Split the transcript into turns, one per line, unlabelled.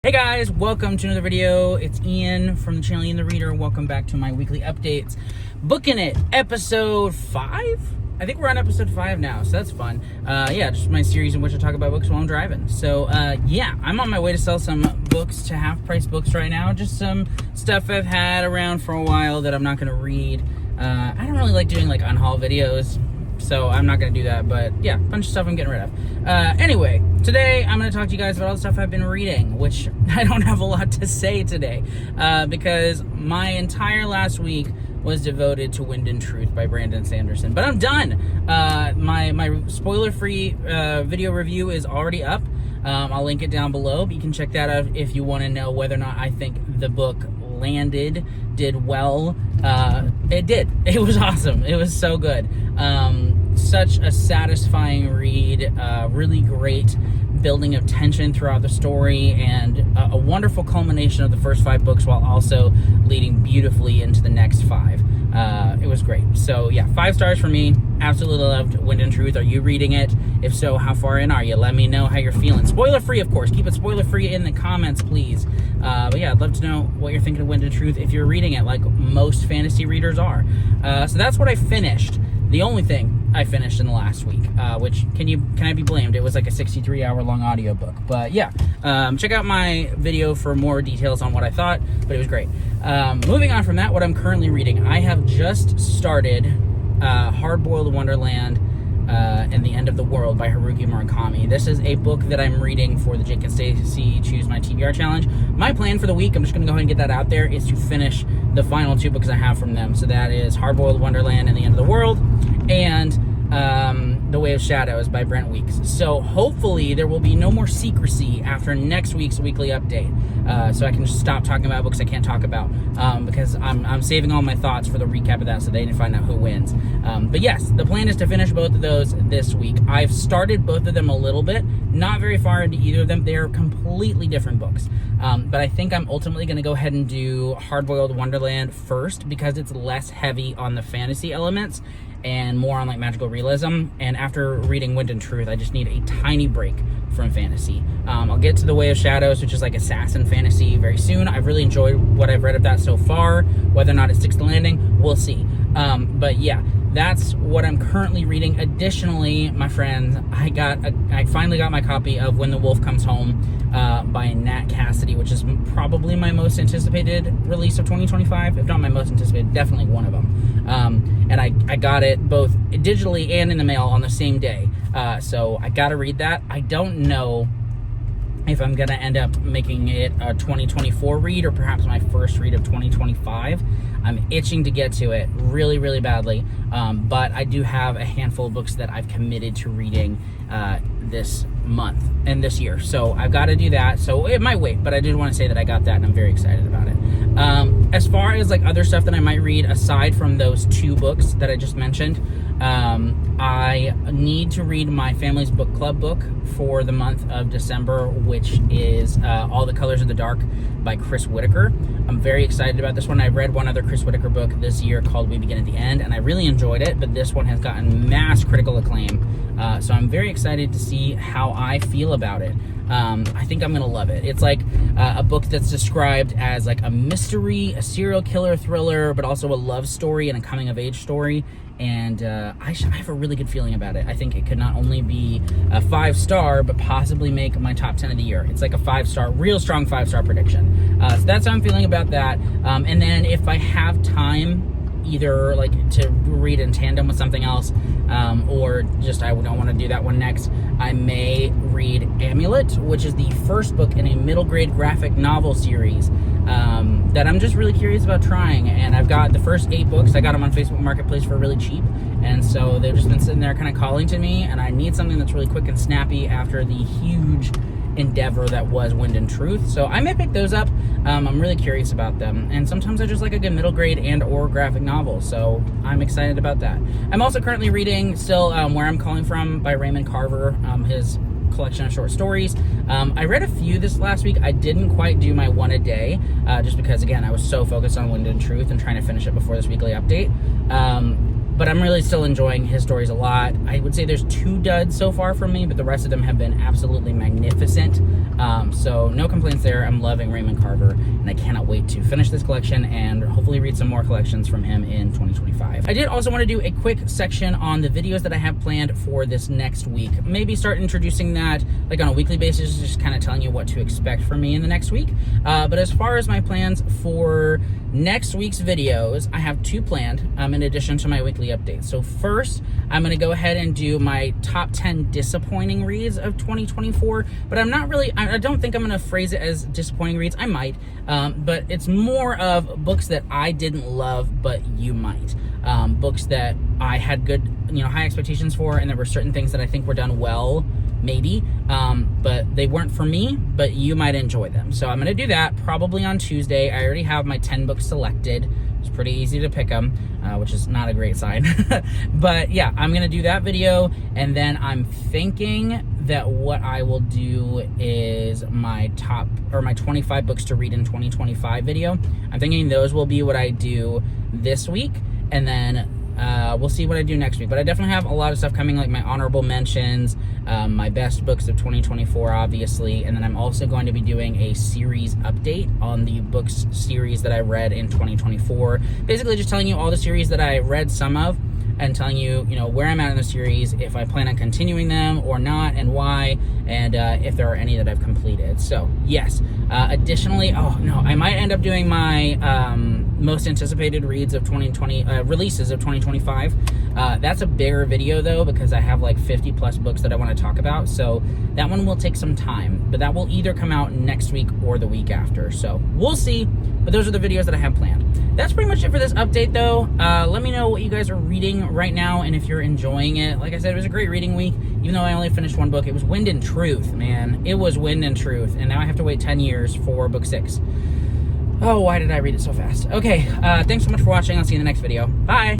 Hey guys, welcome to another video. It's Ian from the channel Ian the Reader. Welcome back to my weekly updates. Booking it, episode 5? I think we're on episode 5 now, so that's fun. Yeah, just my series in which I talk about books while I'm driving. So, yeah, I'm on my way to sell some books to half-price books right now. Just some stuff I've had around for a while that I'm not going to read. I don't really like doing, unhaul videos, so I'm not going to do that. But, yeah, a bunch of stuff I'm getting rid of. Anyway, today I'm going to talk to you guys about all the stuff I've been reading, which I don't have a lot to say today, because my entire last week was devoted to Wind and Truth by Brandon Sanderson. But I'm done. My spoiler-free video review is already up. I'll link it down below, but you can check that out if you want to know whether or not I think the book did well. It did. It was awesome. It was so good. Such a satisfying read, really great building of tension throughout the story, and a wonderful culmination of the first 5 books while also leading beautifully into the next 5. It was great. So yeah, 5 stars for me. Absolutely loved Wind and Truth. Are you reading it? If so, how far in are you? Let me know how you're feeling. Spoiler free, of course. Keep it spoiler free in the comments, please. But yeah, I'd love to know what you're thinking of Wind and Truth if you're reading it, like most fantasy readers are. So that's what I finished. The only thing I finished in the last week, which can I be blamed? It was like a 63-hour long audiobook. But yeah, check out my video for more details on what I thought, but it was great. Moving on from that, what I'm currently reading, I have just started Hard-Boiled Wonderland and the End of the World by Haruki Murakami. This is a book that I'm reading for the Jake and Stacy Choose My TBR Challenge. My plan for the week, I'm just going to go ahead and get that out there, is to finish the final 2 books I have from them. So that is Hard-Boiled Wonderland and the End of the World, and The Way of Shadows by Brent Weeks. So hopefully there will be no more secrecy after next week's weekly update, so I can just stop talking about books I can't talk about, because I'm saving all my thoughts for the recap of that so they can find out who wins. But yes, the plan is to finish both of those this week. I've started both of them a little bit, not very far into either of them. They're completely different books, but I think I'm ultimately going to go ahead and do Hard-Boiled Wonderland first because it's less heavy on the fantasy elements and more on magical realism. And after reading Wind and Truth, I just need a tiny break from fantasy. I'll get to The Way of Shadows, which is like assassin fantasy, very soon. I've really enjoyed what I've read of that so far. Whether or not it sticks to landing, we'll see. But yeah, that's what I'm currently reading. Additionally, my friends, I finally got my copy of When the Wolf Comes Home by Nat Cassidy, which is probably my most anticipated release of 2025. If not my most anticipated, definitely one of them. And I got it both digitally and in the mail on the same day. So I gotta read that. I don't know if I'm gonna end up making it a 2024 read or perhaps my first read of 2025. I'm itching to get to it really, really badly. But I do have a handful of books that I've committed to reading this month and this year. So I've got to do that. So it might wait, but I did want to say that I got that and I'm very excited about it. As far as other stuff that I might read aside from those 2 books that I just mentioned, I need to read my family's book club book for the month of December, which is All the Colors of the Dark by Chris Whitaker. I'm very excited about this one. I read one other Chris Whitaker book this year called We Begin at the End, and I really enjoyed it, but this one has gotten mass critical acclaim. So I'm very excited to see how I feel about it. I think I'm going to love it. It's like a book that's described as a mystery, a serial killer thriller, but also a love story and a coming-of-age story. And I have a really good feeling about it. I think it could not only be a 5-star, but possibly make my top 10 of the year. It's like a 5-star, real strong 5-star prediction. So that's how I'm feeling about that. And then if I have time, either to read in tandem with something else, or just I don't want to do that one next, I may read Amulet, which is the first book in a middle grade graphic novel series that I'm just really curious about trying. And I've got the first 8 books. I got them on Facebook Marketplace for really cheap, and so they've just been sitting there kind of calling to me, and I need something that's really quick and snappy after the huge endeavor that was Wind and Truth. So I may pick those up. I'm really curious about them, and sometimes I just like a good middle grade and or graphic novel, so I'm excited about that. I'm also currently reading still Where I'm Calling From by Raymond Carver, his collection of short stories. I read a few this last week. I didn't quite do my one a day, just because again I was so focused on Wind and Truth and trying to finish it before this weekly update. but I'm really still enjoying his stories a lot. I would say there's 2 duds so far from me, but the rest of them have been absolutely magnificent. So no complaints there. I'm loving Raymond Carver, and I cannot wait to finish this collection and hopefully read some more collections from him in 2025. I did also want to do a quick section on the videos that I have planned for this next week. Maybe start introducing that like on a weekly basis, just kind of telling you what to expect from me in the next week. But as far as my plans for next week's videos, I have 2 planned in addition to my weekly updates. So first, I'm going to go ahead and do my top 10 disappointing reads of 2024, but I don't think I'm going to phrase it as disappointing reads. I might, but it's more of books that I didn't love, but you might. Books that I had good, high expectations for, and there were certain things that I think were done well, maybe, but they weren't for me, but you might enjoy them. So I'm going to do that probably on Tuesday. I already have my 10 books selected. It's pretty easy to pick them, which is not a great sign. But yeah, I'm going to do that video, and then I'm thinking that what I will do is my 25 books to read in 2025 video. I'm thinking those will be what I do this week, and then we'll see what I do next week. But I definitely have a lot of stuff coming, like my honorable mentions, my best books of 2024, obviously, and then I'm also going to be doing a series update on the books series that I read in 2024. Basically just telling you all the series that I read some of, and telling you, where I'm at in the series, if I plan on continuing them or not, and why, and if there are any that I've completed. So yes, additionally, I might end up doing my most anticipated reads of 2020, releases of 2025. That's a bigger video though, because I have like 50 plus books that I want to talk about, so that one will take some time, but that will either come out next week or the week after, so we'll see. But those are the videos that I have planned. That's pretty much it for this update though. Let me know what you guys are reading right now, and if you're enjoying it. Like I said, it was a great reading week, even though I only finished 1 book. It was Wind and Truth, man. It was Wind and Truth, and now I have to wait 10 years for book 6. Oh, why did I read it so fast? Okay, thanks so much for watching. I'll see you in the next video. Bye!